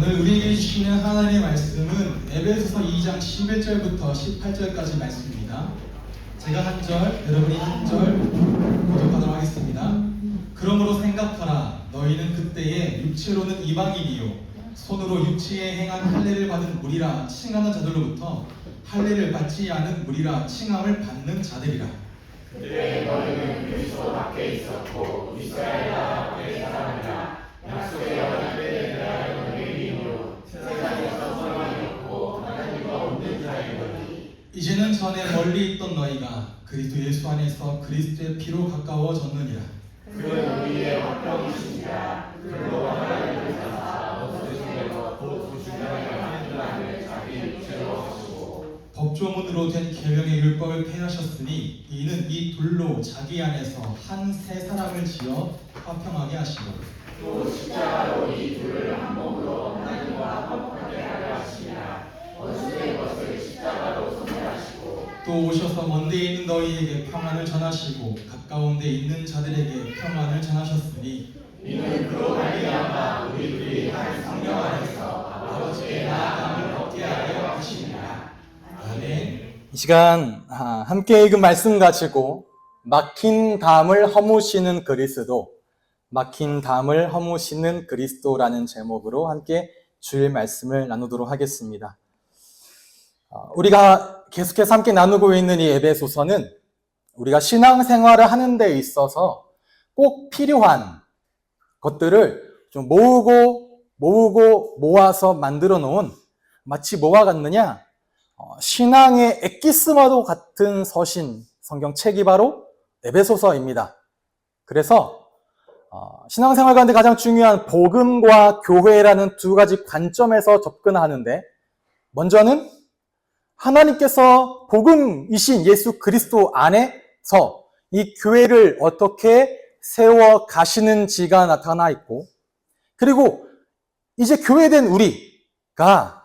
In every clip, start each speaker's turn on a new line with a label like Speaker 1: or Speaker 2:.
Speaker 1: 오늘 우리에게 주시는 하나님의 말씀은 에베소서 2장 11절부터 18절까지 말씀입니다. 제가 한 절, 여러분이 한 절 교독하도록 하겠습니다. 그러므로 생각하라. 너희는 그때에 육체로는 이방인이요 손으로 육체에 행한 할례를 받은 무리라 칭하는 자들로부터 할례를 받지 않은 무리라 칭함을 받는 자들이라.
Speaker 2: 그때 너희는 그리스도 밖에 있었고 이스라엘 나라 밖의 사람이라 약속의 언약에 대하여 너희의 이름으로 세상에서 소망이었고 하나님과 없는 자이더니
Speaker 1: 이제는 전에 멀리 있던 너희가 그리스도 예수 안에서 그리스도의 피로 가까워졌느니라.
Speaker 2: 그는 우리의 화평이시니라. 그로 하나님을 사사 없으시면서 곧 부중하게 하나님을 자기 육체로 하시고
Speaker 1: 법조문으로 된 계명의 율법을 폐하셨으니 이는 이 둘로 자기 안에서 한 새 사람을 지어 화평하게 하시고
Speaker 2: 또 십자가로 이 둘을 한 몸으로 하나님과 화평하게 하려 하시니라. 원수된 것을 십자가로 소멸하시고
Speaker 1: 또 오셔서 먼데 있는 너희에게 평안을 전하시고 가까운 데 있는 자들에게 평안을 전하셨으니
Speaker 2: 이는 그로 말미암아 우리들이 한 성령 안에서 아버지의 나아감을 얻게 하려 하시니라. 아멘.
Speaker 3: 이 시간 함께 읽은 말씀 가지고 막힌 담을 허무시는 그리스도, 막힌 담을 허무시는 그리스도라는 제목으로 함께 주일 말씀을 나누도록 하겠습니다. 우리가 계속해서 함께 나누고 있는 이 에베소서는 우리가 신앙생활을 하는 데 있어서 꼭 필요한 것들을 좀 모아서 만들어 놓은, 마치 뭐와 같느냐? 신앙의 엑기스마도 같은 성경책이 바로 에베소서입니다. 그래서 신앙생활 가운데 가장 중요한 복음과 교회라는 두 가지 관점에서 접근하는데, 먼저는 하나님께서 복음이신 예수 그리스도 안에서 이 교회를 어떻게 세워 가시는지가 나타나 있고, 그리고 이제 교회된 우리가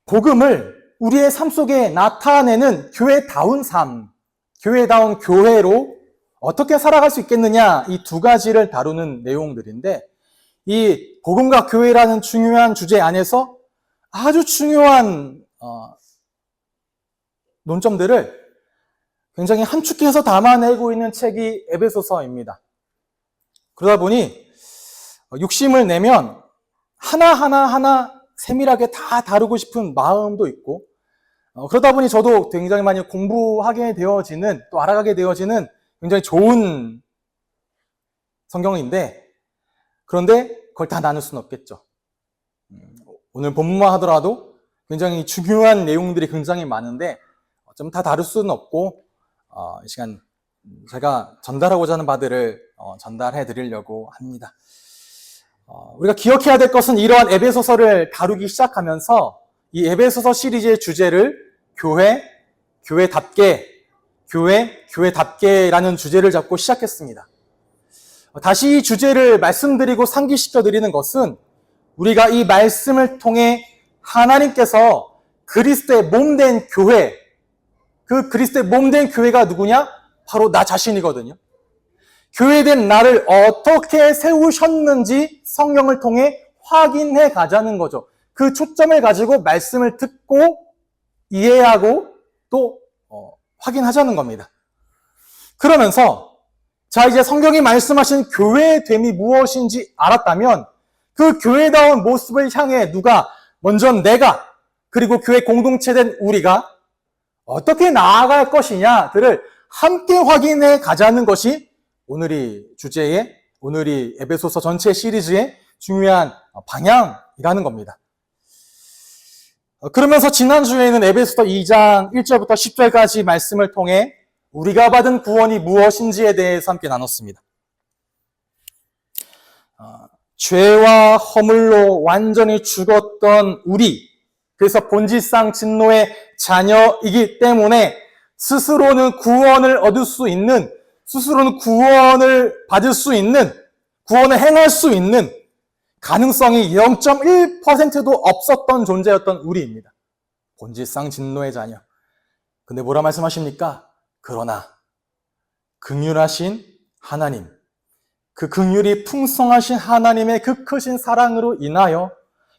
Speaker 3: 복음을 우리의 삶 속에 나타내는 교회다운 삶, 교회다운 교회로 어떻게 살아갈 수 있겠느냐, 이 두 가지를 다루는 내용들인데, 이 복음과 교회라는 중요한 주제 안에서 아주 중요한 논점들을 굉장히 함축해서 담아내고 있는 책이 에베소서입니다. 그러다 보니 욕심을 내면 하나하나 세밀하게 다 다루고 싶은 마음도 있고, 그러다 보니 저도 굉장히 많이 공부하게 되어지는, 또 알아가게 되어지는 굉장히 좋은 성경인데, 그런데 그걸 다 나눌 수는 없겠죠. 오늘 본문만 하더라도 굉장히 중요한 내용들이 굉장히 많은데 좀 다 다룰 수는 없고, 이 시간 제가 전달하고자 하는 바들을 전달해 드리려고 합니다. 우리가 기억해야 될 것은 이러한 에베소서를 다루기 시작하면서 이 에베소서 시리즈의 주제를 교회답게라는 주제를 잡고 시작했습니다. 다시 이 주제를 말씀드리고 상기시켜 드리는 것은 우리가 이 말씀을 통해 하나님께서 그리스도의 몸된 교회, 그 그리스도의 몸된 교회가 누구냐? 바로 나 자신이거든요. 교회된 나를 어떻게 세우셨는지 성경을 통해 확인해 가자는 거죠. 그 초점을 가지고 말씀을 듣고 이해하고 또 확인하자는 겁니다. 그러면서 자, 이제 성경이 말씀하신 교회됨이 무엇인지 알았다면 그 교회다운 모습을 향해 누가, 먼저 내가, 그리고 교회 공동체된 우리가 어떻게 나아갈 것이냐들을 함께 확인해 가자는 것이 오늘이 에베소서 전체 시리즈의 중요한 방향이라는 겁니다. 그러면서 지난주에는 에베소서 2장 1절부터 10절까지 말씀을 통해 우리가 받은 구원이 무엇인지에 대해서 함께 나눴습니다. 죄와 허물로 완전히 죽었던 우리, 그래서 본질상 진노의 자녀이기 때문에 스스로는 구원을 얻을 수 있는, 스스로는 구원을 받을 수 있는, 구원을 행할 수 있는 가능성이 0.1%도 없었던 존재였던 우리입니다. 본질상 진노의 자녀. 근데 뭐라 말씀하십니까? 그러나 긍휼하신 하나님, 그 긍휼이 풍성하신 하나님의 그 크신 사랑으로 인하여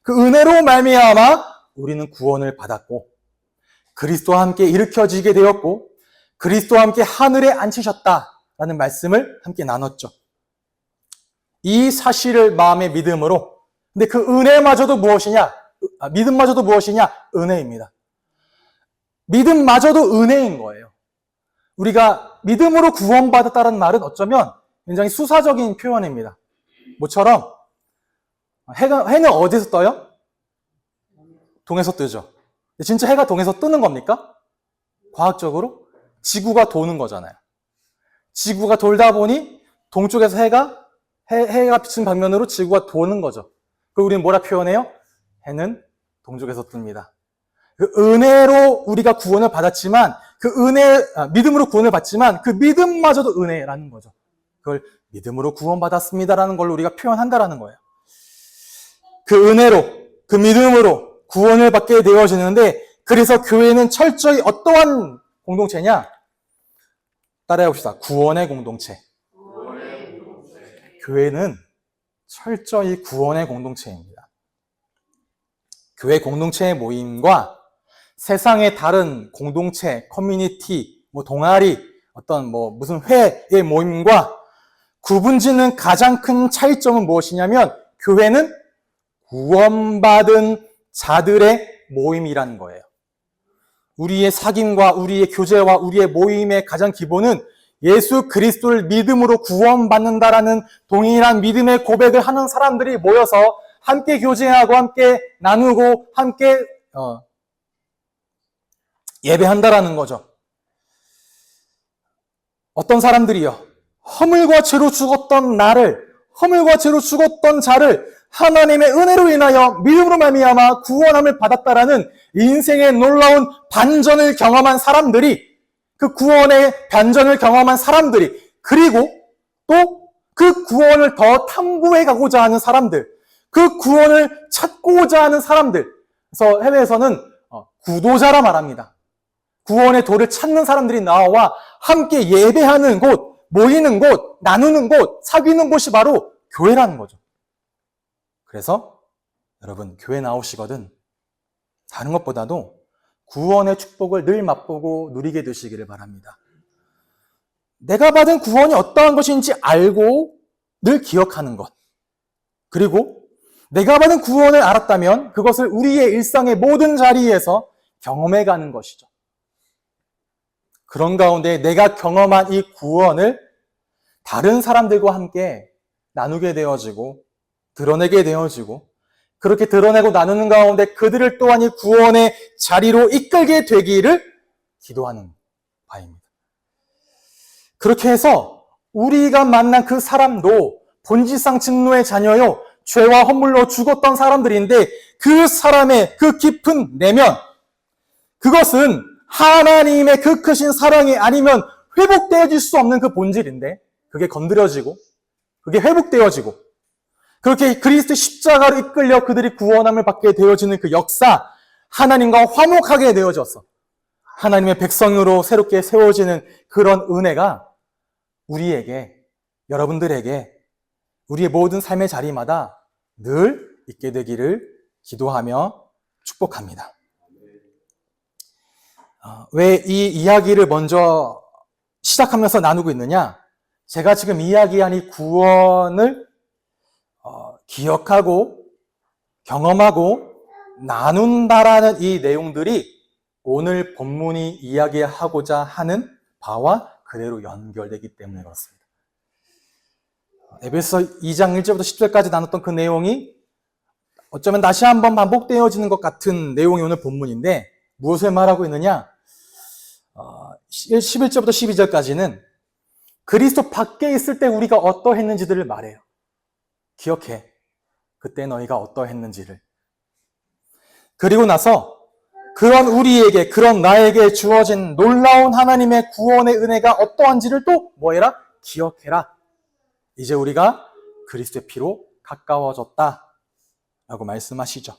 Speaker 3: 그 은혜로 말미암아 우리는 구원을 받았고 그리스도와 함께 일으켜지게 되었고 그리스도와 함께 하늘에 앉히셨다라는 말씀을 함께 나눴죠. 이 사실을 마음의 믿음으로, 근데 그 은혜마저도 무엇이냐? 믿음마저도 무엇이냐? 은혜입니다. 믿음마저도 은혜인 거예요. 우리가 믿음으로 구원받았다는 말은 어쩌면 굉장히 수사적인 표현입니다. 뭐처럼 해는 어디서 떠요? 동에서 뜨죠. 진짜 해가 동에서 뜨는 겁니까? 과학적으로? 지구가 도는 거잖아요. 지구가 돌다 보니 동쪽에서 해가 비친 방면으로 지구가 도는 거죠. 그리고 우리는 뭐라 표현해요? 해는 동쪽에서 뜹니다. 그 은혜로 우리가 구원을 받았지만 믿음으로 구원을 받지만 그 믿음마저도 은혜라는 거죠. 그걸 믿음으로 구원받았습니다라는 걸로 우리가 표현한다라는 거예요. 그 은혜로, 그 믿음으로 구원을 받게 되어지는데 그래서 교회는 철저히 어떠한 공동체냐? 따라해 봅시다. 구원의 공동체. 교회는 철저히 구원의 공동체입니다. 교회 공동체의 모임과 세상의 다른 공동체, 커뮤니티, 동아리, 무슨 회의 모임과 구분짓는 가장 큰 차이점은 무엇이냐면 교회는 구원받은 자들의 모임이라는 거예요. 우리의 사귐과 우리의 교제와 우리의 모임의 가장 기본은 예수 그리스도를 믿음으로 구원받는다라는 동일한 믿음의 고백을 하는 사람들이 모여서 함께 교제하고 함께 나누고 함께 예배한다라는 거죠. 어떤 사람들이요, 허물과 죄로 죽었던 허물과 죄로 죽었던 자를 하나님의 은혜로 인하여 믿음으로 말미암아 구원함을 받았다라는 인생의 놀라운 반전을 경험한 사람들이, 그 구원의 반전을 경험한 사람들이, 그리고 또 그 구원을 더 탐구해 가고자 하는 사람들, 그 구원을 찾고자 하는 사람들. 그래서 해외에서는 구도자라 말합니다. 구원의 도를 찾는 사람들이 나와 함께 예배하는 곳, 모이는 곳, 나누는 곳, 사귀는 곳이 바로 교회라는 거죠. 그래서 여러분, 교회 나오시거든 다른 것보다도 구원의 축복을 늘 맛보고 누리게 되시기를 바랍니다. 내가 받은 구원이 어떠한 것인지 알고 늘 기억하는 것, 그리고 내가 받은 구원을 알았다면 그것을 우리의 일상의 모든 자리에서 경험해가는 것이죠. 그런 가운데 내가 경험한 이 구원을 다른 사람들과 함께 나누게 되어지고 드러내게 되어지고, 그렇게 드러내고 나누는 가운데 그들을 또한 이 구원의 자리로 이끌게 되기를 기도하는 바입니다. 그렇게 해서 우리가 만난 그 사람도 본질상 진노의 자녀요, 죄와 허물로 죽었던 사람들인데 그 사람의 그 깊은 내면, 그것은 하나님의 그 크신 사랑이 아니면 회복되어질 수 없는 그 본질인데 그게 건드려지고 그게 회복되어지고 그렇게 그리스도 십자가로 이끌려 그들이 구원함을 받게 되어지는 그 역사, 하나님과 화목하게 되어져서 하나님의 백성으로 새롭게 세워지는 그런 은혜가 우리에게, 여러분들에게, 우리의 모든 삶의 자리마다 늘 있게 되기를 기도하며 축복합니다. 왜 이 이야기를 먼저 시작하면서 나누고 있느냐? 제가 지금 이야기한 이 구원을 기억하고 경험하고 나눈다라는 이 내용들이 오늘 본문이 이야기하고자 하는 바와 그대로 연결되기 때문에 그렇습니다. 에베소 2장 1절부터 10절까지 나눴던 그 내용이 어쩌면 다시 한번 반복되어지는 것 같은 내용이 오늘 본문인데 무엇을 말하고 있느냐? 11절부터 12절까지는 그리스도 밖에 있을 때 우리가 어떠했는지들을 말해요. 기억해. 그때 너희가 어떠했는지를. 그리고 나서 그런 우리에게, 그런 나에게 주어진 놀라운 하나님의 구원의 은혜가 어떠한지를 또 뭐해라? 기억해라. 이제 우리가 그리스도의 피로 가까워졌다 라고 말씀하시죠.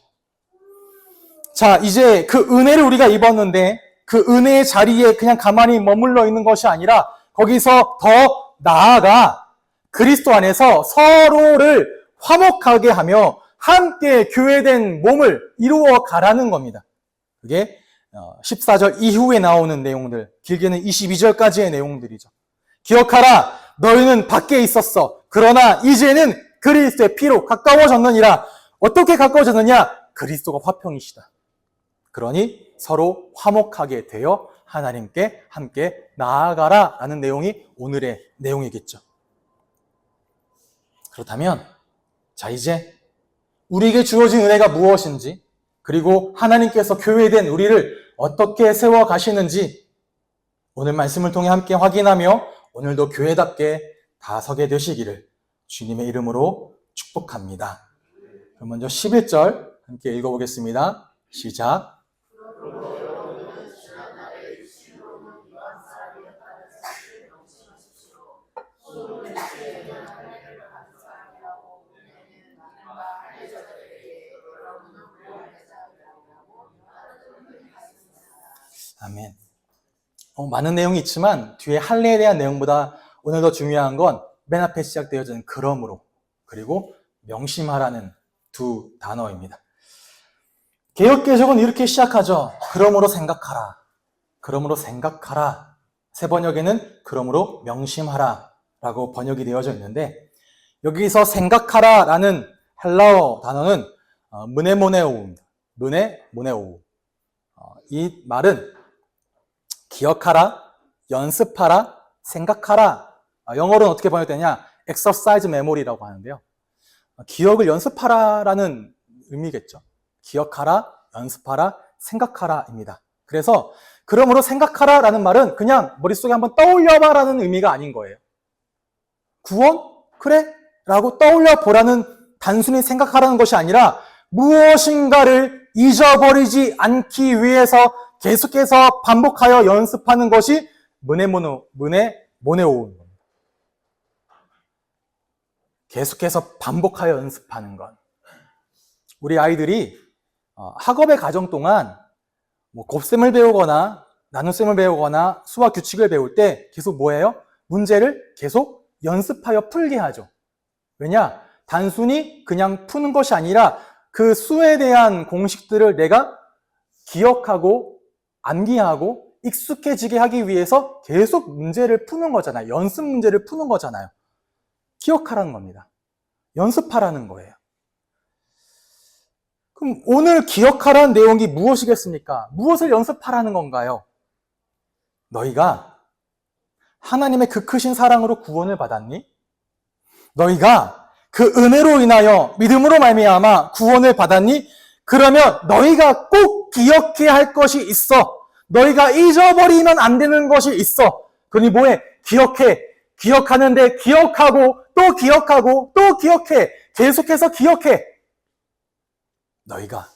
Speaker 3: 자, 이제 그 은혜를 우리가 입었는데 그 은혜의 자리에 그냥 가만히 머물러 있는 것이 아니라 거기서 더 나아가 그리스도 안에서 서로를 화목하게 하며 함께 교회된 몸을 이루어 가라는 겁니다. 그게 14절 이후에 나오는 내용들, 길게는 22절까지의 내용들이죠. 기억하라, 너희는 밖에 있었어. 그러나 이제는 그리스도의 피로 가까워졌느니라. 어떻게 가까워졌느냐? 그리스도가 화평이시다. 그러니 서로 화목하게 되어 하나님께 함께 나아가라 라는 내용이 오늘의 내용이겠죠. 그렇다면 자, 이제 우리에게 주어진 은혜가 무엇인지, 그리고 하나님께서 교회된 우리를 어떻게 세워 가시는지 오늘 말씀을 통해 함께 확인하며 오늘도 교회답게 다서게 되시기를 주님의 이름으로 축복합니다. 그럼 먼저 11절 함께 읽어보겠습니다. 시작. 아멘. 많은 내용이 있지만 뒤에 할례에 대한 내용보다 오늘 더 중요한 건 맨 앞에 시작되어지는 그러므로, 그리고 명심하라는 두 단어입니다. 개역개정은 이렇게 시작하죠. 그러므로 생각하라. 그러므로 생각하라. 새 번역에는 그러므로 명심하라 라고 번역이 되어져 있는데, 여기서 생각하라 라는 헬라어 단어는 문에모네오입니다. 문에모네오. 이 말은 기억하라, 연습하라, 생각하라. 영어로는 어떻게 번역되냐? exercise memory라고 하는데요. 기억을 연습하라라는 의미겠죠. 기억하라, 연습하라, 생각하라입니다. 그래서 그러므로 생각하라라는 말은 그냥 머릿속에 한번 떠올려봐라는 의미가 아닌 거예요. 구원? 그래? 라고 떠올려보라는 단순히 생각하라는 것이 아니라 무엇인가를 잊어버리지 않기 위해서 계속해서 반복하여 연습하는 것이 문에모네오입니다. 계속해서 반복하여 연습하는 것. 우리 아이들이 학업의 과정 동안 곱셈을 배우거나 나눗셈을 배우거나 수학 규칙을 배울 때 계속 뭐예요? 문제를 계속 연습하여 풀게 하죠. 왜냐? 단순히 그냥 푸는 것이 아니라 그 수에 대한 공식들을 내가 기억하고 암기하고 익숙해지게 하기 위해서 계속 문제를 푸는 거잖아요. 연습 문제를 푸는 거잖아요. 기억하라는 겁니다. 연습하라는 거예요. 그럼 오늘 기억하라는 내용이 무엇이겠습니까? 무엇을 연습하라는 건가요? 너희가 하나님의 그 크신 사랑으로 구원을 받았니? 너희가 그 은혜로 인하여 믿음으로 말미암아 구원을 받았니? 그러면 너희가 꼭 기억해야 할 것이 있어. 너희가 잊어버리면 안 되는 것이 있어. 그러니 뭐해? 기억해. 기억하는데 기억하고 또 기억하고 또 기억해. 계속해서 기억해. 너희가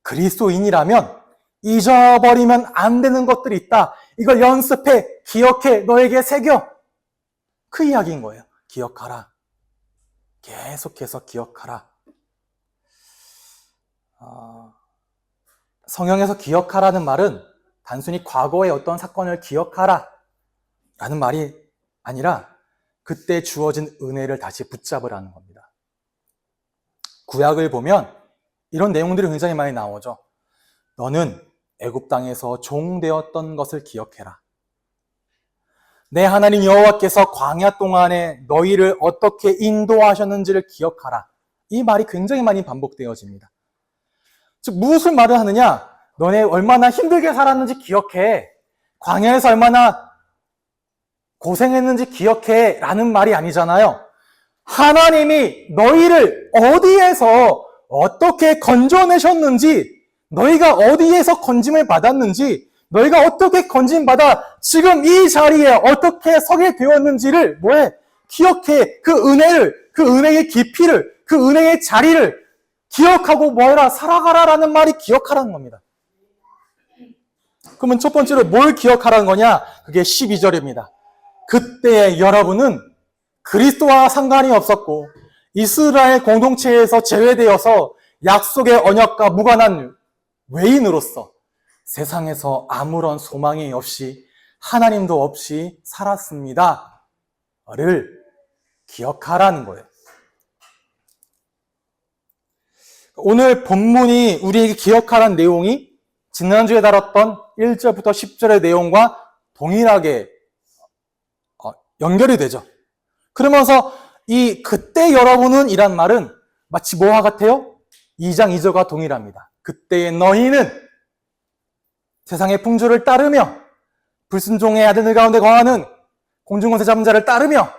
Speaker 3: 그리스도인이라면 잊어버리면 안 되는 것들이 있다. 이걸 연습해. 기억해. 너에게 새겨. 그 이야기인 거예요. 기억하라. 계속해서 기억하라. 성경에서 기억하라는 말은 단순히 과거의 어떤 사건을 기억하라 라는 말이 아니라 그때 주어진 은혜를 다시 붙잡으라는 겁니다. 구약을 보면 이런 내용들이 굉장히 많이 나오죠. 너는 애굽 땅에서 종 되었던 것을 기억해라. 내 하나님 여호와께서 광야 동안에 너희를 어떻게 인도하셨는지를 기억하라. 이 말이 굉장히 많이 반복되어집니다. 즉 무슨 말을 하느냐? 너네 얼마나 힘들게 살았는지 기억해. 광야에서 얼마나 고생했는지 기억해 라는 말이 아니잖아요. 하나님이 너희를 어디에서 어떻게 건져내셨는지, 너희가 어디에서 건짐을 받았는지, 너희가 어떻게 건짐받아 지금 이 자리에 어떻게 서게 되었는지를 뭐해? 기억해. 그 은혜를, 그 은혜의 깊이를, 그 은혜의 자리를 기억하고 뭐해라? 살아가라라는 말이 기억하라는 겁니다. 그러면 첫 번째로 뭘 기억하라는 거냐? 그게 12절입니다. 그때 여러분은 그리스도와 상관이 없었고 이스라엘 공동체에서 제외되어서 약속의 언약과 무관한 외인으로서 세상에서 아무런 소망이 없이 하나님도 없이 살았습니다. 를 기억하라는 거예요. 오늘 본문이 우리에게 기억하라는 내용이 지난주에 다뤘던 1절부터 10절의 내용과 동일하게 연결이 되죠. 그러면서 이 그때 여러분은 이란 말은 마치 뭐와 같아요? 2장 2절과 동일합니다. 그때의 너희는 세상의 풍조를 따르며 불순종의 아들들 가운데 거하는 공중권세 잡은 자를 따르며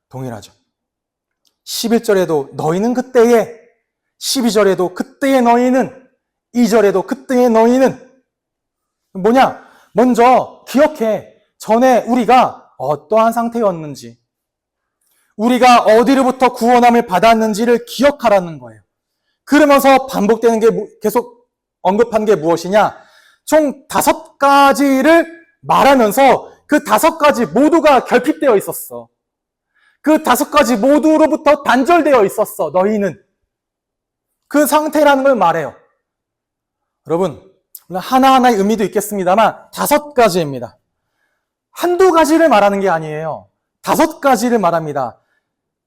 Speaker 3: 동일하죠. 11절에도 너희는 그때에, 12절에도 그때의 너희는, 2절에도 그때의 너희는 뭐냐? 먼저 기억해. 전에 우리가 어떠한 상태였는지, 우리가 어디로부터 구원함을 받았는지를 기억하라는 거예요. 그러면서 반복되는 게 계속 언급한 게 무엇이냐? 총 5가지를 말하면서 그 5가지 모두가 결핍되어 있었어. 그 5가지 모두로부터 단절되어 있었어. 너희는. 그 상태라는 걸 말해요. 여러분, 물론 하나하나의 의미도 있겠습니다만 5가지입니다. 한두 가지를 말하는 게 아니에요. 5가지를 말합니다.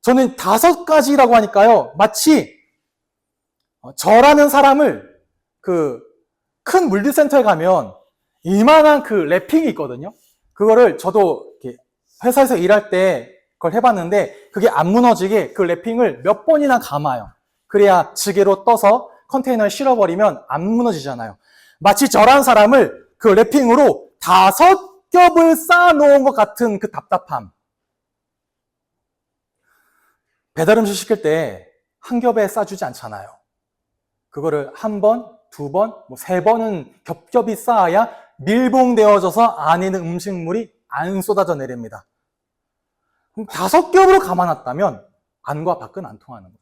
Speaker 3: 저는 5가지라고 하니까요, 마치 저라는 사람을 큰 물류센터에 가면 이만한 랩핑이 있거든요. 그거를 저도 이렇게 회사에서 일할 때 그걸 해봤는데 그게 안 무너지게 그 랩핑을 몇 번이나 감아요. 그래야 지게로 떠서 컨테이너에 실어버리면 안 무너지잖아요. 마치 저라는 사람을 그 랩핑으로 5겹을 쌓아놓은 것 같은 그 답답함. 배달음식 시킬 때 한 겹에 싸주지 않잖아요. 그거를 한 번, 2번, 3번은 겹겹이 쌓아야 밀봉되어져서 안에 있는 음식물이 안 쏟아져 내립니다. 그럼 5겹으로 감아놨다면 안과 밖은 안 통하는 거예요.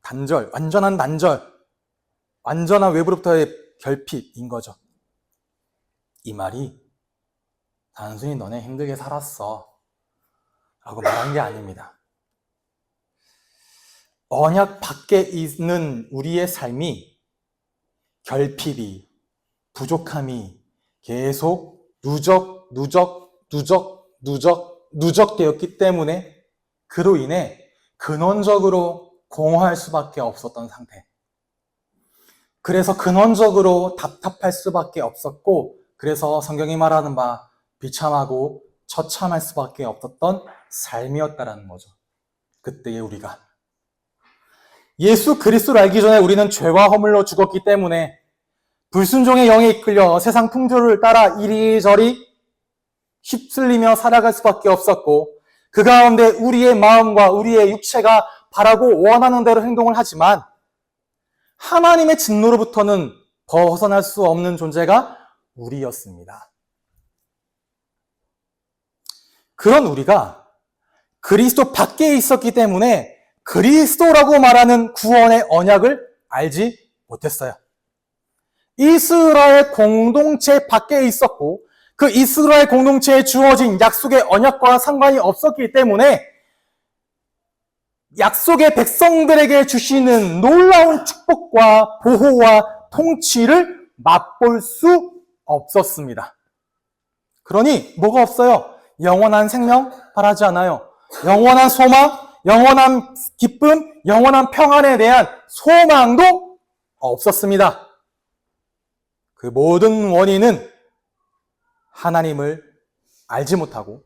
Speaker 3: 단절, 완전한 단절, 완전한 외부로부터의 결핍인 거죠. 이 말이 단순히 너네 힘들게 살았어 라고 말한 게 아닙니다. 언약 밖에 있는 우리의 삶이 결핍이, 부족함이 계속 누적되었기 때문에 그로 인해 근원적으로 공허할 수밖에 없었던 상태. 그래서 근원적으로 답답할 수밖에 없었고, 그래서 성경이 말하는 바 비참하고 처참할 수밖에 없었던 삶이었다라는 거죠. 그때의 우리가. 예수 그리스도를 알기 전에 우리는 죄와 허물로 죽었기 때문에 불순종의 영에 이끌려 세상 풍조를 따라 이리저리 휩쓸리며 살아갈 수밖에 없었고, 그 가운데 우리의 마음과 우리의 육체가 바라고 원하는 대로 행동을 하지만 하나님의 진노로부터는 벗어날 수 없는 존재가 우리였습니다. 그런 우리가 그리스도 밖에 있었기 때문에 그리스도라고 말하는 구원의 언약을 알지 못했어요. 이스라엘 공동체 밖에 있었고 그 이스라엘 공동체에 주어진 약속의 언약과 상관이 없었기 때문에 약속의 백성들에게 주시는 놀라운 축복과 보호와 통치를 맛볼 수 없었습니다. 그러니 뭐가 없어요? 영원한 생명 바라지 않아요. 영원한 소망, 영원한 기쁨, 영원한 평안에 대한 소망도 없었습니다. 그 모든 원인은 하나님을 알지 못하고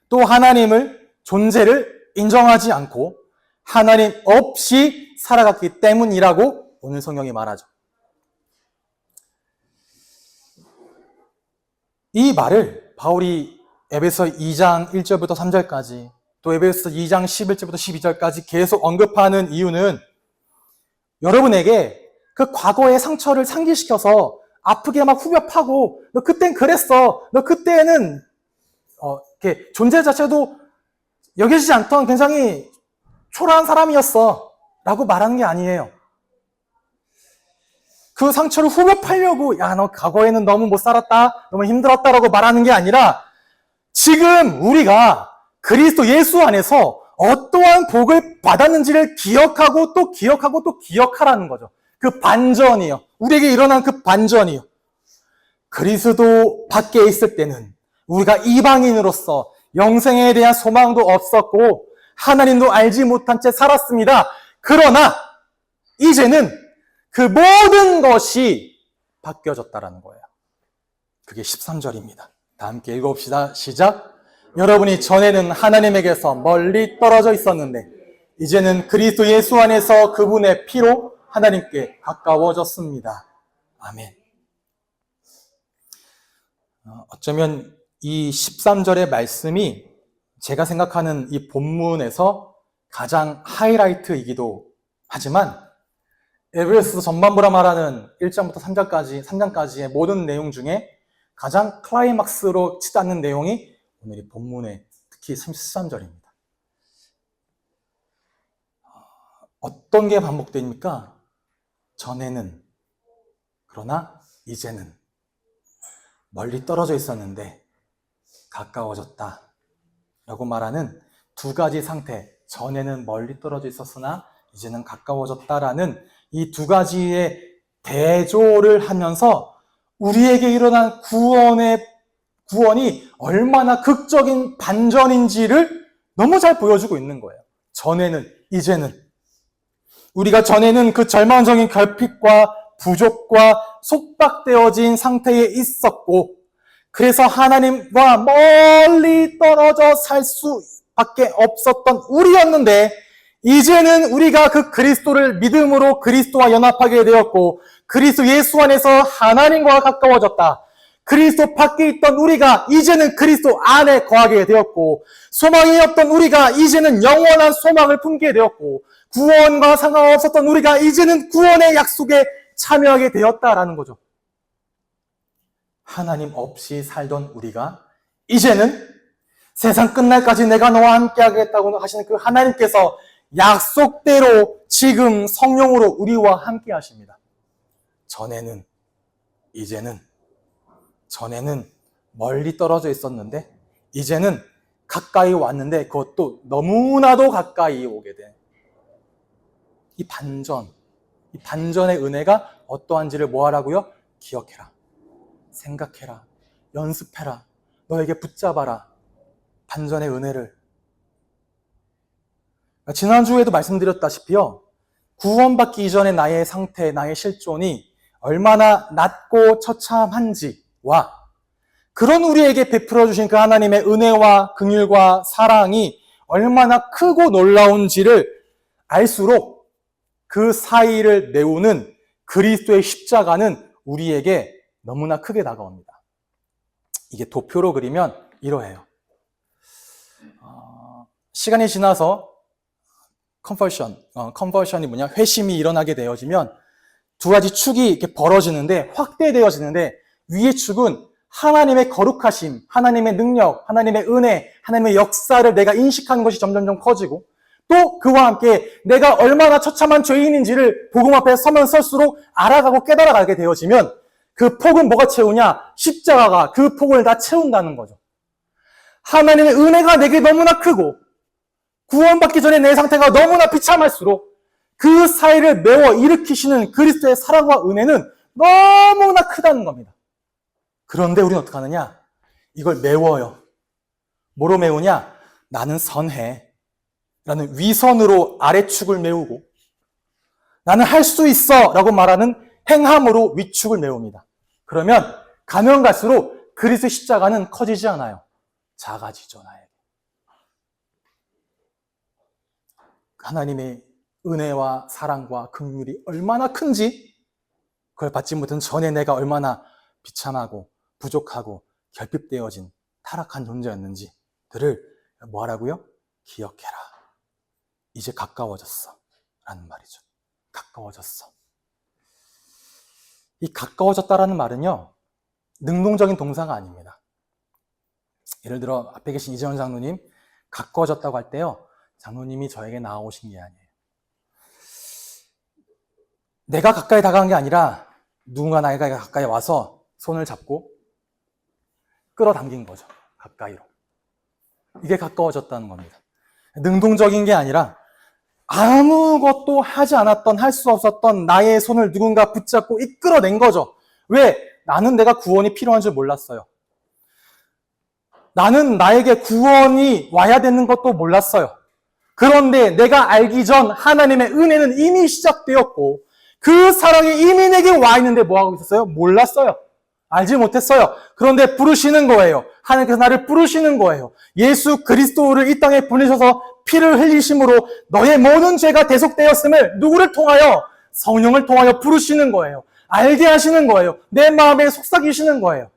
Speaker 3: 또 하나님을 존재를 인정하지 않고 하나님 없이 살아갔기 때문이라고 오늘 성경이 말하죠. 이 말을 바울이 에베소 2장 1절부터 3절까지 또 에베소 2장 11절부터 12절까지 계속 언급하는 이유는 여러분에게 그 과거의 상처를 상기시켜서 아프게 막 후벼 파고 너 그땐 그랬어. 너 그때는 이렇게 존재 자체도 여겨지지 않던 굉장히 초라한 사람이었어 라고 말하는 게 아니에요. 그 상처를 후벼 팔려고 야, 너 과거에는 너무 못 살았다, 너무 힘들었다라고 말하는 게 아니라 지금 우리가 그리스도 예수 안에서 어떠한 복을 받았는지를 기억하고 또 기억하라는 거죠. 그 반전이요. 우리에게 일어난 그 반전이요. 그리스도 밖에 있을 때는 우리가 이방인으로서 영생에 대한 소망도 없었고 하나님도 알지 못한 채 살았습니다. 그러나 이제는 그 모든 것이 바뀌어졌다라는 거예요. 그게 13절입니다. 다 함께 읽어봅시다. 시작. 여러분이 전에는 하나님에게서 멀리 떨어져 있었는데 이제는 그리스도 예수 안에서 그분의 피로 하나님께 가까워졌습니다. 아멘. 어쩌면 이 13절의 말씀이 제가 생각하는 이 본문에서 가장 하이라이트이기도 하지만 에베소서 전반부라 말하는 1장부터 3장까지의 모든 내용 중에 가장 클라이막스로 치닫는 내용이 오늘 이 본문의 특히 13절입니다. 어떤 게 반복됩니까? 전에는, 그러나 이제는 멀리 떨어져 있었는데 가까워졌다 라고 말하는 두 가지 상태, 전에는 멀리 떨어져 있었으나 이제는 가까워졌다라는 이 두 가지의 대조를 하면서 우리에게 일어난 구원이 얼마나 극적인 반전인지를 너무 잘 보여주고 있는 거예요. 전에는, 이제는. 우리가 전에는 그 절망적인 결핍과 부족과 속박되어진 상태에 있었고, 그래서 하나님과 멀리 떨어져 살 수밖에 없었던 우리였는데, 이제는 우리가 그 그리스도를 믿음으로 그리스도와 연합하게 되었고, 그리스도 예수 안에서 하나님과 가까워졌다. 그리스도 밖에 있던 우리가 이제는 그리스도 안에 거하게 되었고, 소망이 없던 우리가 이제는 영원한 소망을 품게 되었고, 구원과 상관없었던 우리가 이제는 구원의 약속에 참여하게 되었다라는 거죠. 하나님 없이 살던 우리가 이제는 세상 끝날까지 내가 너와 함께 하겠다고 하시는 그 하나님께서 약속대로 지금 성령으로 우리와 함께 하십니다. 전에는, 이제는, 전에는 멀리 떨어져 있었는데 이제는 가까이 왔는데 그것도 너무나도 가까이 오게 된 이 반전의 은혜가 어떠한지를 뭐 하라고요? 기억해라, 생각해라, 연습해라, 너에게 붙잡아라. 반전의 은혜를. 지난주에도 말씀드렸다시피요, 구원받기 이전의 나의 상태, 나의 실존이 얼마나 낮고 처참한지와 그런 우리에게 베풀어 주신 그 하나님의 은혜와 긍휼과 사랑이 얼마나 크고 놀라운지를 알수록 그 사이를 메우는 그리스도의 십자가는 우리에게 너무나 크게 다가옵니다. 이게 도표로 그리면 이러해요. 시간이 지나서 컨버션이 뭐냐? 회심이 일어나게 되어지면 두 가지 축이 이렇게 벌어지는데, 확대되어지는데, 위의 축은 하나님의 거룩하심, 하나님의 능력, 하나님의 은혜, 하나님의 역사를 내가 인식하는 것이 점점점 커지고, 또 그와 함께 내가 얼마나 처참한 죄인인지를 복음 앞에 서면 설수록 알아가고 깨달아가게 되어지면 그 폭은 뭐가 채우냐? 십자가가 그 폭을 다 채운다는 거죠. 하나님의 은혜가 내게 너무나 크고 구원받기 전에 내 상태가 너무나 비참할수록 그 사이를 메워 일으키시는 그리스도의 사랑과 은혜는 너무나 크다는 겁니다. 그런데 우리는 어떻게 하느냐? 이걸 메워요. 뭐로 메우냐? 나는 선해 라는 위선으로 아래축을 메우고, 나는 할 수 있어 라고 말하는 행함으로 위축을 메웁니다. 그러면 가면 갈수록 그리스도의 십자가는 커지지 않아요. 작아지죠, 나에게. 하나님의 은혜와 사랑과 긍휼이 얼마나 큰지, 그걸 받지 못한 전에 내가 얼마나 비참하고 부족하고 결핍되어진 타락한 존재였는지들을 뭐 하라고요? 기억해라. 이제 가까워졌어 라는 말이죠. 가까워졌어. 이 가까워졌다라는 말은요, 능동적인 동사가 아닙니다. 예를 들어 앞에 계신 이재원 장로님, 가까워졌다고 할 때요, 장로님이 저에게 나아오신 게 아니에요. 내가 가까이 다가간 게 아니라 누군가 나에게 가까이 와서 손을 잡고 끌어당긴 거죠. 가까이로. 이게 가까워졌다는 겁니다. 능동적인 게 아니라 아무것도 하지 않았던, 할 수 없었던 나의 손을 누군가 붙잡고 이끌어낸 거죠. 왜? 나는 내가 구원이 필요한 줄 몰랐어요. 나는 나에게 구원이 와야 되는 것도 몰랐어요. 그런데 내가 알기 전 하나님의 은혜는 이미 시작되었고 그 사랑이 이미 내게 와 있는데 뭐하고 있었어요? 몰랐어요. 알지 못했어요. 그런데 부르시는 거예요. 하나님께서 나를 부르시는 거예요. 예수 그리스도를 이 땅에 보내셔서 피를 흘리심으로 너의 모든 죄가 대속되었음을 누구를 통하여? 성령을 통하여 부르시는 거예요. 알게 하시는 거예요. 내 마음에 속삭이시는 거예요.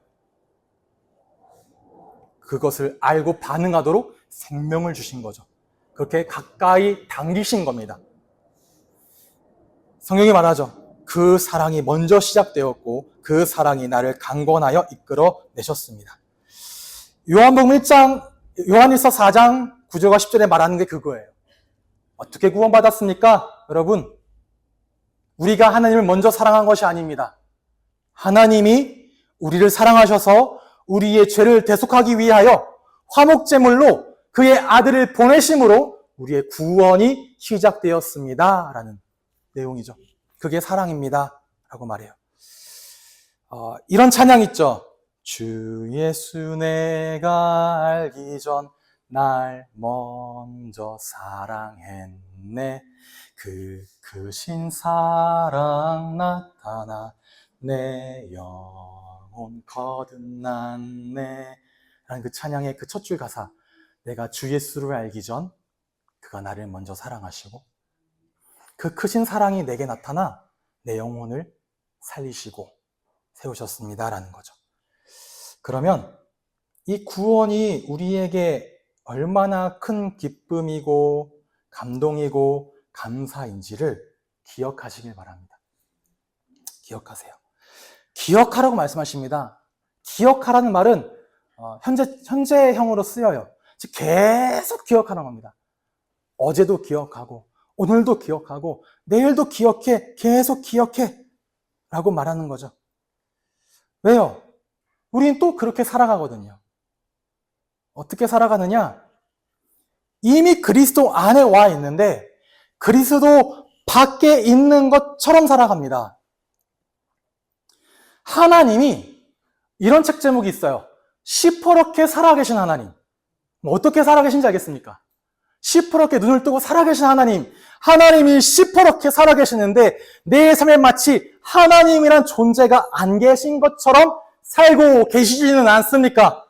Speaker 3: 그것을 알고 반응하도록 생명을 주신 거죠. 그렇게 가까이 당기신 겁니다. 성경이 말하죠. 그 사랑이 먼저 시작되었고 그 사랑이 나를 강권하여 이끌어 내셨습니다. 요한복음 1장, 요한일서 4장 9절과 10절에 말하는 게 그거예요. 어떻게 구원받았습니까? 여러분, 우리가 하나님을 먼저 사랑한 것이 아닙니다. 하나님이 우리를 사랑하셔서 우리의 죄를 대속하기 위하여 화목제물로 그의 아들을 보내심으로 우리의 구원이 시작되었습니다. 라는 내용이죠. 그게 사랑입니다. 라고 말해요. 이런 찬양 있죠. 주 예수 내가 알기 전 날 먼저 사랑했네. 그 크신 사랑 나타나 내 영혼 거듭났네. 라는 그 찬양의 그 첫 줄 가사. 내가 주 예수를 알기 전 그가 나를 먼저 사랑하시고 그 크신 사랑이 내게 나타나 내 영혼을 살리시고 세우셨습니다. 라는 거죠. 그러면 이 구원이 우리에게 얼마나 큰 기쁨이고 감동이고 감사인지를 기억하시길 바랍니다. 기억하세요. 기억하라고 말씀하십니다. 기억하라는 말은 현재형으로 쓰여요. 즉 계속 기억하는 겁니다. 어제도 기억하고 오늘도 기억하고 내일도 기억해, 계속 기억해 라고 말하는 거죠. 왜요? 우리는 또 그렇게 살아가거든요. 어떻게 살아가느냐? 이미 그리스도 안에 와 있는데 그리스도 밖에 있는 것처럼 살아갑니다. 하나님이 이런 책 제목이 있어요. 시퍼렇게 살아계신 하나님. 어떻게 살아계신지 알겠습니까? 시퍼렇게 눈을 뜨고 살아계신 하나님. 하나님이 시퍼렇게 살아계시는데 내 삶에 마치 하나님이란 존재가 안 계신 것처럼 살고 계시지는 않습니까?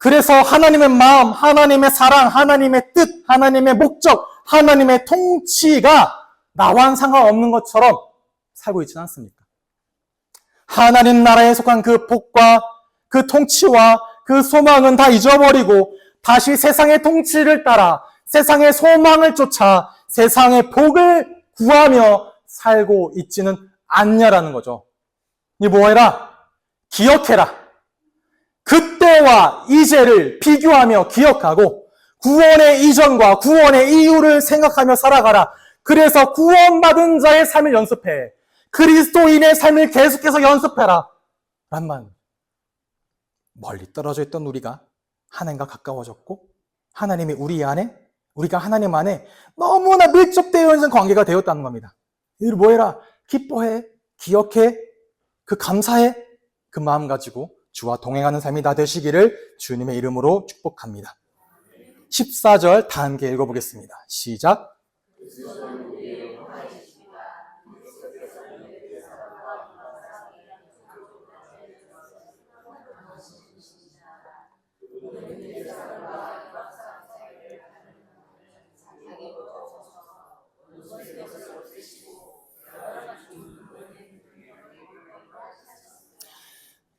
Speaker 3: 그래서 하나님의 마음, 하나님의 사랑, 하나님의 뜻, 하나님의 목적, 하나님의 통치가 나와는 상관없는 것처럼 살고 있지는 않습니까? 하나님 나라에 속한 그 복과 그 통치와 그 소망은 다 잊어버리고 다시 세상의 통치를 따라 세상의 소망을 쫓아 세상의 복을 구하며 살고 있지는 않냐라는 거죠. 이 뭐해라? 기억해라. 그때와 이제를 비교하며 기억하고 구원의 이전과 구원의 이후를 생각하며 살아가라. 그래서 구원받은 자의 삶을 연습해. 그리스도인의 삶을 계속해서 연습해라. 란 말. 멀리 떨어져 있던 우리가 하나님과 가까워졌고 하나님이 우리 안에, 우리가 하나님 안에 너무나 밀접되어 있는 관계가 되었다는 겁니다. 이를 뭐해라? 기뻐해, 기억해, 그 감사해, 그 마음 가지고 주와 동행하는 삶이 다 되시기를 주님의 이름으로 축복합니다. 14절 다 함께 읽어보겠습니다. 시작.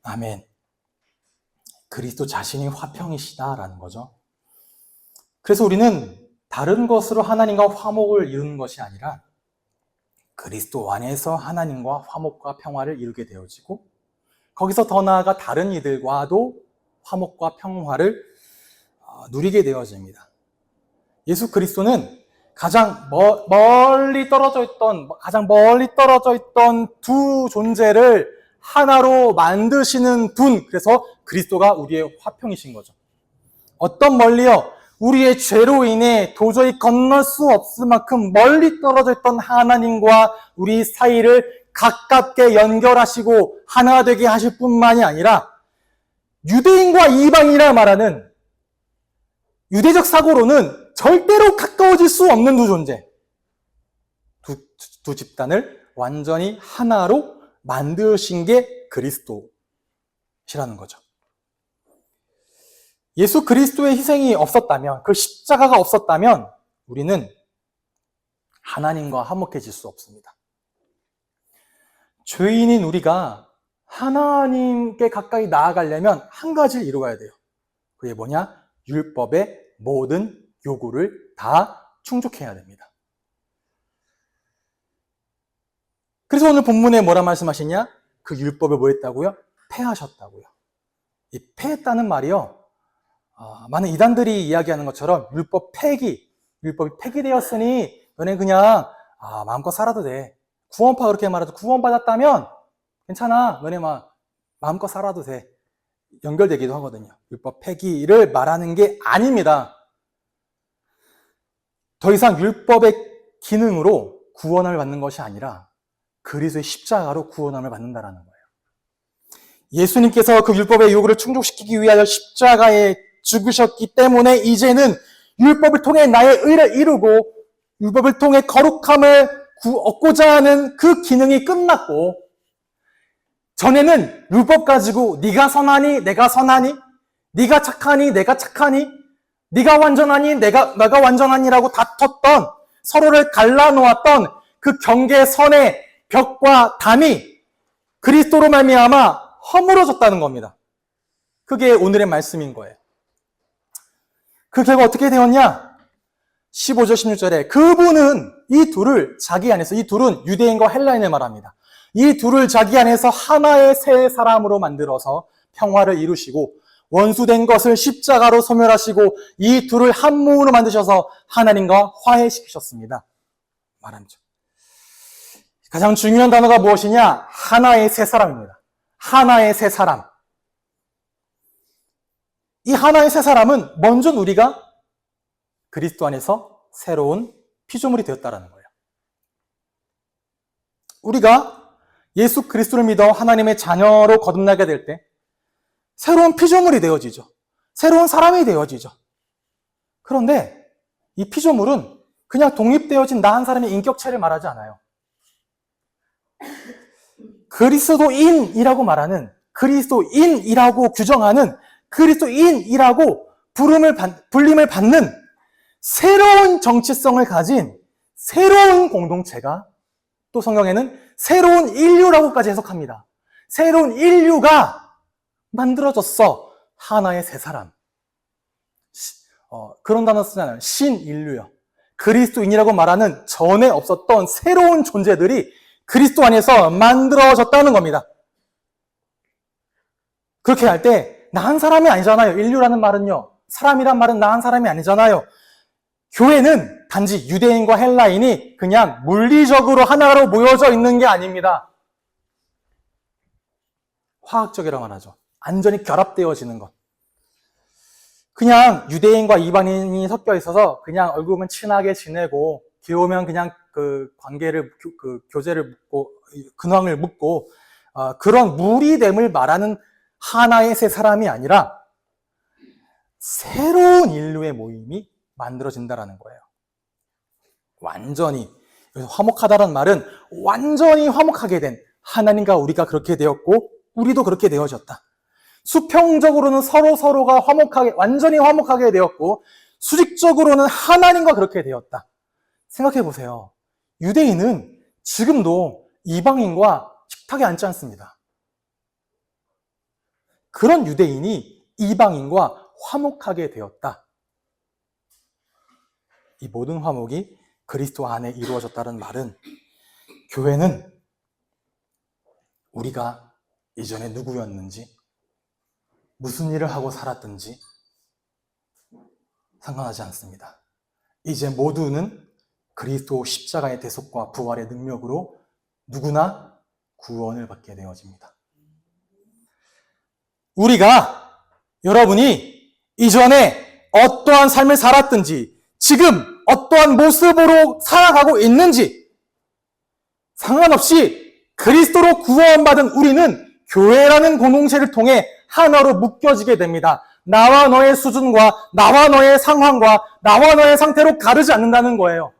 Speaker 3: 아멘. 그리스도 자신이 화평이시다라는 거죠. 그래서 우리는 다른 것으로 하나님과 화목을 이루는 것이 아니라 그리스도 안에서 하나님과 화목과 평화를 이루게 되어지고 거기서 더 나아가 다른 이들과도 화목과 평화를 누리게 되어집니다. 예수 그리스도는 가장 멀리 떨어져 있던 두 존재를 하나로 만드시는 분, 그래서 그리스도가 우리의 화평이신 거죠. 어떤 멀리요? 우리의 죄로 인해 도저히 건널 수 없을 만큼 멀리 떨어져 있던 하나님과 우리 사이를 가깝게 연결하시고 하나 되게 하실 뿐만이 아니라 유대인과 이방인이라 말하는 유대적 사고로는 절대로 가까워질 수 없는 두 존재. 두 집단을 완전히 하나로 만드신 게 그리스도시라는 거죠. 예수 그리스도의 희생이 없었다면, 그 십자가가 없었다면 우리는 하나님과 화목해질 수 없습니다. 죄인인 우리가 하나님께 가까이 나아가려면 한 가지를 이루어야 돼요. 그게 뭐냐? 율법의 모든 요구를 다 충족해야 됩니다. 그래서 오늘 본문에 뭐라 말씀하시냐? 그 율법을 뭐 했다고요? 폐하셨다고요. 이 폐했다는 말이요. 많은 이단들이 이야기하는 것처럼 율법이 폐기되었으니 너네 그냥 마음껏 살아도 돼. 구원파 그렇게 말해도 구원받았다면 괜찮아. 너네 마음껏 살아도 돼. 연결되기도 하거든요. 율법 폐기를 말하는 게 아닙니다. 더 이상 율법의 기능으로 구원을 받는 것이 아니라 그리스도의 십자가로 구원함을 받는다라는 거예요. 예수님께서 그 율법의 요구를 충족시키기 위하여 십자가에 죽으셨기 때문에 이제는 율법을 통해 나의 의를 이루고 율법을 통해 거룩함을 얻고자 하는 그 기능이 끝났고, 전에는 율법 가지고 네가 선하니 내가 선하니, 네가 착하니 내가 착하니, 네가 완전하니 내가 완전하니라고 다퉜던, 서로를 갈라놓았던 그 경계선의 벽과 담이 그리스도로 말미암아 허물어졌다는 겁니다. 그게 오늘의 말씀인 거예요. 그 결과 어떻게 되었냐? 15절 16절에 그분은 이 둘을 자기 안에서, 이 둘은 유대인과 헬라인을 말합니다. 이 둘을 자기 안에서 하나의 새 사람으로 만들어서 평화를 이루시고 원수된 것을 십자가로 소멸하시고 이 둘을 한 몸으로 만드셔서 하나님과 화해시키셨습니다. 말합니다. 가장 중요한 단어가 무엇이냐? 하나의 새 사람입니다. 하나의 새 사람. 이 하나의 새 사람은 먼저 우리가 그리스도 안에서 새로운 피조물이 되었다라는 거예요. 우리가 예수 그리스도를 믿어 하나님의 자녀로 거듭나게 될 때 새로운 피조물이 되어지죠. 새로운 사람이 되어지죠. 그런데 이 피조물은 그냥 독립되어진 나 한 사람의 인격체를 말하지 않아요. 그리스도인이라고 말하는, 그리스도인이라고 규정하는, 그리스도인이라고 불림을 받는 새로운 정체성을 가진 새로운 공동체가, 또 성경에는 새로운 인류라고까지 해석합니다. 새로운 인류가 만들어졌어. 하나의 새 사람. 그런 단어 쓰잖아요. 신인류요. 그리스도인이라고 말하는 전에 없었던 새로운 존재들이 그리스도 안에서 만들어졌다는 겁니다. 그렇게 할 때 나 한 사람이 아니잖아요. 인류라는 말은요. 사람이란 말은 나 한 사람이 아니잖아요. 교회는 단지 유대인과 헬라인이 그냥 물리적으로 하나로 모여져 있는 게 아닙니다. 화학적이라고 하죠. 완전히 결합되어지는 것. 그냥 유대인과 이방인이 섞여 있어서 그냥 얼굴 보면 친하게 지내고 기 오면 그냥 그 관계를, 그 교제를 묻고 근황을 묻고 그런 무리됨을 말하는 하나의 새 사람이 아니라 새로운 인류의 모임이 만들어진다라는 거예요. 완전히, 화목하다는 말은 완전히 화목하게 된, 하나님과 우리가 그렇게 되었고 우리도 그렇게 되어졌다. 수평적으로는 서로가 화목하게, 완전히 화목하게 되었고 수직적으로는 하나님과 그렇게 되었다. 생각해 보세요. 유대인은 지금도 이방인과 식탁에 앉지 않습니다. 그런 유대인이 이방인과 화목하게 되었다. 이 모든 화목이 그리스도 안에 이루어졌다는 말은 교회는 우리가 이전에 누구였는지, 무슨 일을 하고 살았든지 상관하지 않습니다. 이제 모두는 그리스도 십자가의 대속과 부활의 능력으로 누구나 구원을 받게 되어집니다. 우리가, 여러분이 이전에 어떠한 삶을 살았든지 지금 어떠한 모습으로 살아가고 있는지 상관없이 그리스도로 구원받은 우리는 교회라는 공동체를 통해 하나로 묶여지게 됩니다. 나와 너의 수준과 나와 너의 상황과 나와 너의 상태로 가르지 않는다는 거예요.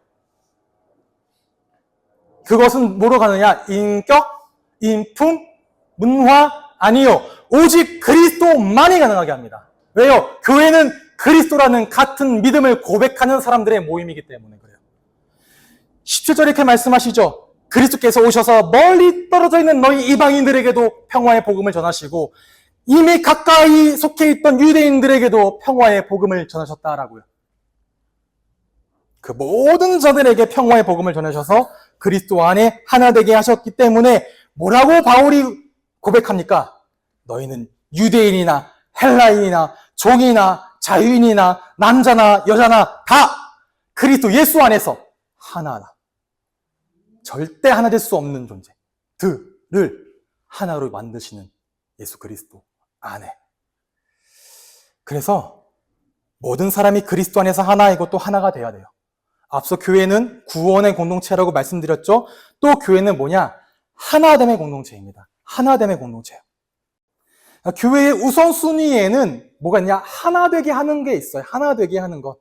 Speaker 3: 그것은 뭐로 가느냐? 인격, 인품, 문화? 아니요. 오직 그리스도만이 가능하게 합니다. 왜요? 교회는 그리스도라는 같은 믿음을 고백하는 사람들의 모임이기 때문에 그래요. 17절에 이렇게 말씀하시죠. 그리스도께서 오셔서 멀리 떨어져 있는 너희 이방인들에게도 평화의 복음을 전하시고 이미 가까이 속해 있던 유대인들에게도 평화의 복음을 전하셨다라고요. 그 모든 자들에게 평화의 복음을 전하셔서 그리스도 안에 하나 되게 하셨기 때문에 뭐라고 바울이 고백합니까? 너희는 유대인이나 헬라인이나 종이나 자유인이나 남자나 여자나 다 그리스도 예수 안에서 하나다. 절대 하나 될 수 없는 존재들을 하나로 만드시는 예수 그리스도 안에. 그래서 모든 사람이 그리스도 안에서 하나이고 또 하나가 돼야 돼요. 앞서 교회는 구원의 공동체라고 말씀드렸죠. 또 교회는 뭐냐? 하나됨의 공동체입니다. 하나됨의 공동체예요. 교회의 우선순위에는 뭐가 있냐? 하나 되게 하는 게 있어요. 하나 되게 하는 것.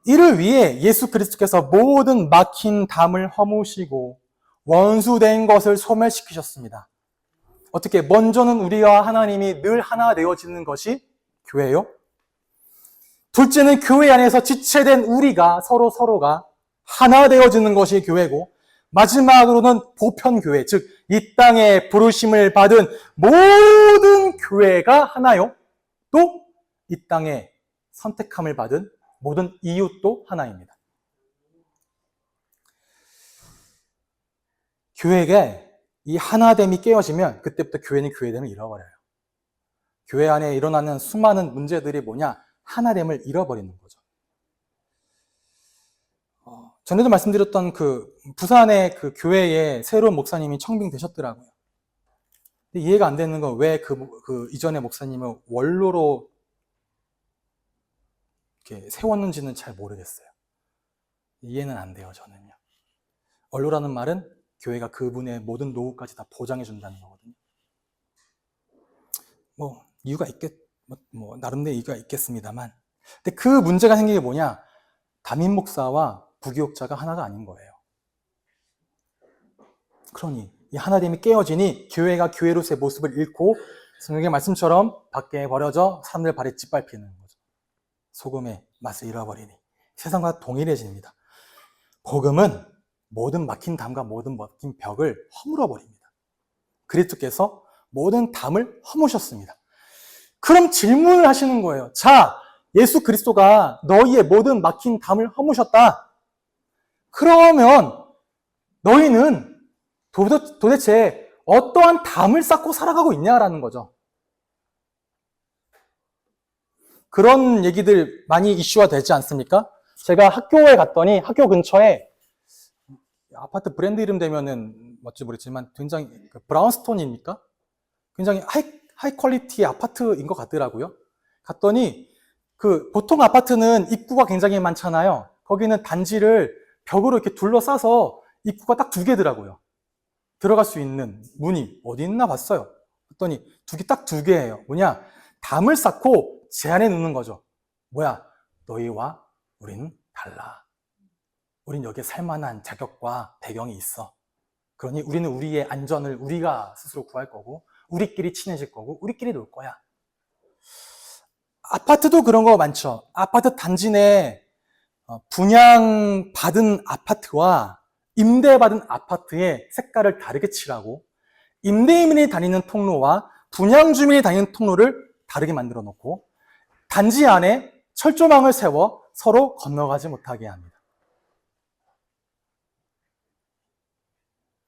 Speaker 3: 이를 위해 예수 그리스도께서 모든 막힌 담을 허무시고 원수된 것을 소멸시키셨습니다. 어떻게? 먼저는 우리와 하나님이 늘 하나 되어지는 것이 교회예요. 둘째는 교회 안에서 지체된 우리가 서로가 하나 되어지는 것이 교회고, 마지막으로는 보편교회, 즉 이 땅에 부르심을 받은 모든 교회가 하나요. 또 이 땅에 선택함을 받은 모든 이웃도 하나입니다. 교회에 이 하나됨이 깨어지면 그때부터 교회는 교회됨을 잃어버려요. 교회 안에 일어나는 수많은 문제들이 뭐냐? 하나됨을 잃어버리는 거죠. 전에도 말씀드렸던 그 부산의 그 교회에 새로운 목사님이 청빙되셨더라고요. 근데 이해가 안 되는 건 왜 그 이전의 목사님을 원로로 이렇게 세웠는지는 잘 모르겠어요. 이해는 안 돼요, 저는요. 원로라는 말은 교회가 그분의 모든 노후까지 다 보장해 준다는 거거든요. 이유가 나름대로 이유가 있겠습니다만. 근데 그 문제가 생긴 게 뭐냐? 담임 목사와 부교육자가 하나가 아닌 거예요. 그러니 이 하나됨이 깨어지니 교회가 교회로서의 모습을 잃고 성경의 말씀처럼 밖에 버려져 사람들 발에 짓밟히는 거죠. 소금의 맛을 잃어버리니 세상과 동일해집니다. 복음은 모든 막힌 담과 모든 막힌 벽을 허물어버립니다. 그리스도께서 모든 담을 허무셨습니다. 그럼 질문을 하시는 거예요. 자, 예수 그리스도가 너희의 모든 막힌 담을 허무셨다. 그러면 너희는 도대체 어떠한 담을 쌓고 살아가고 있냐라는 거죠. 그런 얘기들 많이 이슈화 되지 않습니까? 제가 학교에 갔더니 학교 근처에 아파트 브랜드 이름 되면은 뭔지 모르겠지만 굉장히 브라운스톤입니까? 굉장히 하이 퀄리티의 아파트인 것 같더라고요. 갔더니 보통 아파트는 입구가 굉장히 많잖아요. 거기는 단지를 벽으로 이렇게 둘러싸서 입구가 딱 2개더라고요. 들어갈 수 있는 문이 어디 있나 봤어요. 그랬더니 딱 2개예요. 뭐냐? 담을 쌓고 제한해 놓는 거죠. 뭐야? 너희와 우리는 달라. 우린 여기에 살만한 자격과 배경이 있어. 그러니 우리는 우리의 안전을 우리가 스스로 구할 거고, 우리끼리 친해질 거고, 우리끼리 놀 거야. 아파트도 그런 거 많죠. 아파트 단지 내 분양받은 아파트와 임대받은 아파트의 색깔을 다르게 칠하고, 임대인이 다니는 통로와 분양주민이 다니는 통로를 다르게 만들어 놓고, 단지 안에 철조망을 세워 서로 건너가지 못하게 합니다.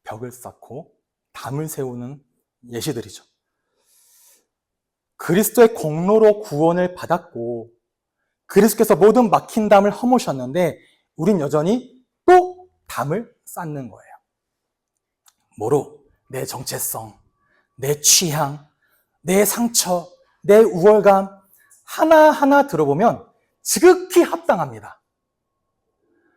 Speaker 3: 벽을 쌓고 담을 세우는 예시들이죠. 그리스도의 공로로 구원을 받았고 그리스도께서 모든 막힌 담을 허무셨는데 우린 여전히 또 담을 쌓는 거예요. 뭐로? 내 정체성, 내 취향, 내 상처, 내 우월감 하나하나 들어보면 지극히 합당합니다.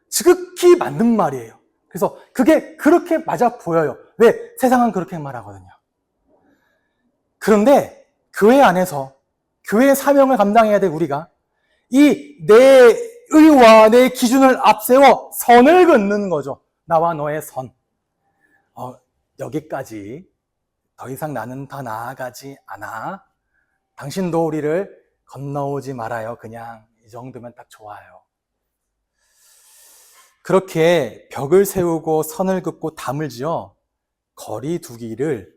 Speaker 3: 지극히 맞는 말이에요. 그래서 그게 그렇게 맞아 보여요. 왜? 세상은 그렇게 말하거든요. 그런데 교회 안에서 교회의 사명을 감당해야 될 우리가 이 내 의와 내 기준을 앞세워 선을 긋는 거죠. 나와 너의 선. 여기까지. 더 이상 나는 더 나아가지 않아. 당신도 우리를 건너오지 말아요. 그냥 이 정도면 딱 좋아요. 그렇게 벽을 세우고 선을 긋고 담을 지어 거리 두기를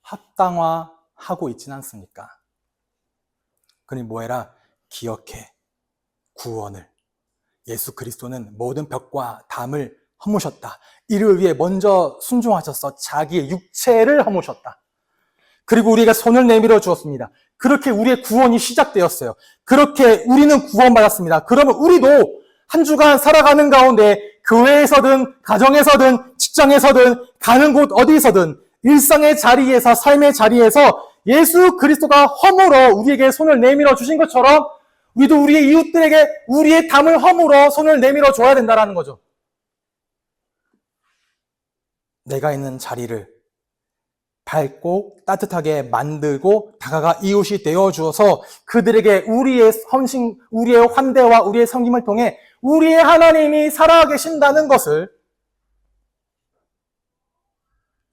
Speaker 3: 합당화하고 있지는 않습니까? 그러니 뭐해라? 기억해. 구원을. 예수 그리스도는 모든 벽과 담을 허무셨다. 이를 위해 먼저 순종하셔서 자기의 육체를 허무셨다. 그리고 우리가 손을 내밀어 주었습니다. 그렇게 우리의 구원이 시작되었어요. 그렇게 우리는 구원받았습니다. 그러면 우리도 한 주간 살아가는 가운데 교회에서든 가정에서든 직장에서든 가는 곳 어디서든 일상의 자리에서 삶의 자리에서 예수 그리스도가 허물어 우리에게 손을 내밀어 주신 것처럼 우리도 우리의 이웃들에게 우리의 담을 허물어 손을 내밀어 줘야 된다는 거죠. 내가 있는 자리를 밝고 따뜻하게 만들고 다가가 이웃이 되어 주어서 그들에게 우리의 헌신, 우리의 환대와 우리의 섬김을 통해 우리의 하나님이 살아계신다는 것을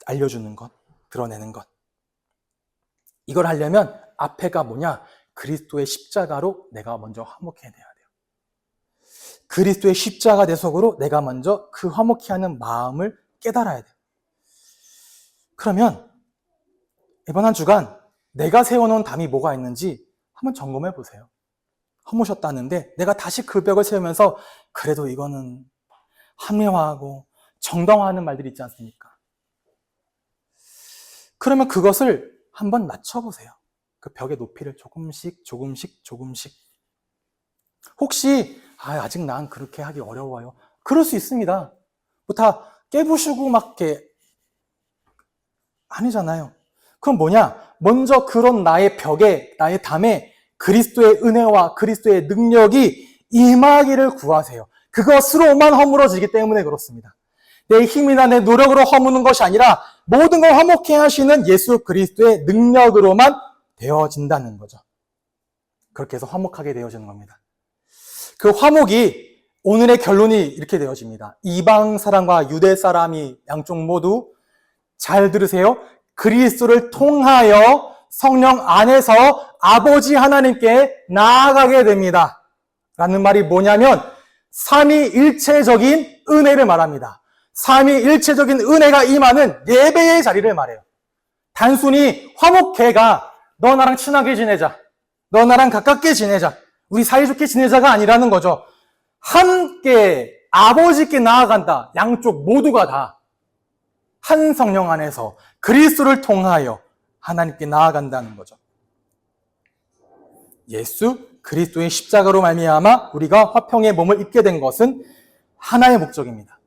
Speaker 3: 알려주는 것, 드러내는 것. 이걸 하려면 앞에가 뭐냐? 그리스도의 십자가로 내가 먼저 화목해야 돼요. 그리스도의 십자가 대속으로 내가 먼저 그 화목해 하는 마음을 깨달아야 돼요. 그러면 이번 한 주간 내가 세워놓은 담이 뭐가 있는지 한번 점검해 보세요. 허무셨다는데 내가 다시 그 벽을 세우면서 그래도 이거는 합리화하고 정당화하는 말들이 있지 않습니까? 그러면 그것을 한번 맞춰보세요. 그 벽의 높이를 조금씩. 혹시 아직 난 그렇게 하기 어려워요. 그럴 수 있습니다. 뭐 다 깨부수고 막 이렇게 아니잖아요. 그럼 뭐냐? 먼저 그런 나의 벽에, 나의 담에 그리스도의 은혜와 그리스도의 능력이 임하기를 구하세요. 그것으로만 허물어지기 때문에 그렇습니다. 내 힘이나 내 노력으로 허무는 것이 아니라 모든 걸 화목해 하시는 예수 그리스도의 능력으로만 되어진다는 거죠. 그렇게 해서 화목하게 되어지는 겁니다. 그 화목이 오늘의 결론이 이렇게 되어집니다. 이방 사람과 유대 사람이 양쪽 모두 잘 들으세요. 그리스도를 통하여 성령 안에서 아버지 하나님께 나아가게 됩니다. 라는 말이 뭐냐면 삼위일체적인 은혜를 말합니다. 삼위일체적인 은혜가 임하는 예배의 자리를 말해요. 단순히 화목해가 너 나랑 친하게 지내자, 너 나랑 가깝게 지내자, 우리 사이좋게 지내자가 아니라는 거죠. 함께 아버지께 나아간다. 양쪽 모두가 다 한 성령 안에서 그리스도를 통하여 하나님께 나아간다는 거죠. 예수 그리스도의 십자가로 말미암아 우리가 화평의 몸을 입게 된 것은 하나의 목적입니다.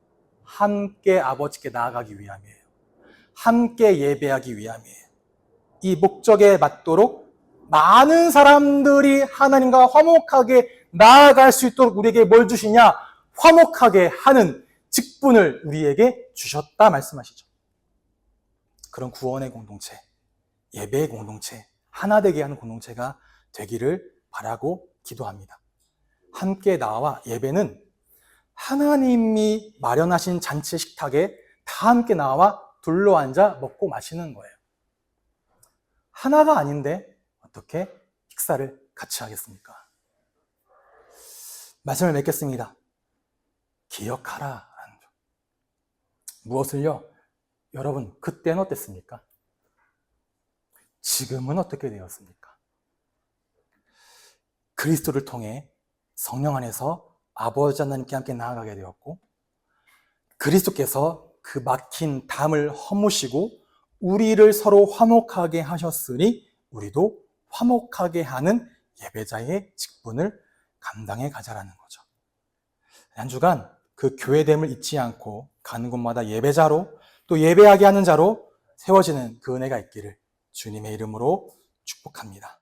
Speaker 3: 함께 아버지께 나아가기 위함이에요. 함께 예배하기 위함이에요. 이 목적에 맞도록 많은 사람들이 하나님과 화목하게 나아갈 수 있도록 우리에게 뭘 주시냐? 화목하게 하는 직분을 우리에게 주셨다 말씀하시죠. 그런 구원의 공동체, 예배의 공동체, 하나 되게 하는 공동체가 되기를 바라고 기도합니다. 함께 나와 예배는 하나님이 마련하신 잔치 식탁에 다 함께 나와 둘러앉아 먹고 마시는 거예요. 하나가 아닌데 어떻게 식사를 같이 하겠습니까? 말씀을 맺겠습니다. 기억하라. 무엇을요? 여러분, 그때는 어땠습니까? 지금은 어떻게 되었습니까? 그리스도를 통해 성령 안에서 아버지 하나님께 함께 나아가게 되었고 그리스도께서 그 막힌 담을 허무시고 우리를 서로 화목하게 하셨으니 우리도 화목하게 하는 예배자의 직분을 감당해 가자라는 거죠. 한 주간 그 교회됨을 잊지 않고 가는 곳마다 예배자로 또 예배하게 하는 자로 세워지는 그 은혜가 있기를 주님의 이름으로 축복합니다.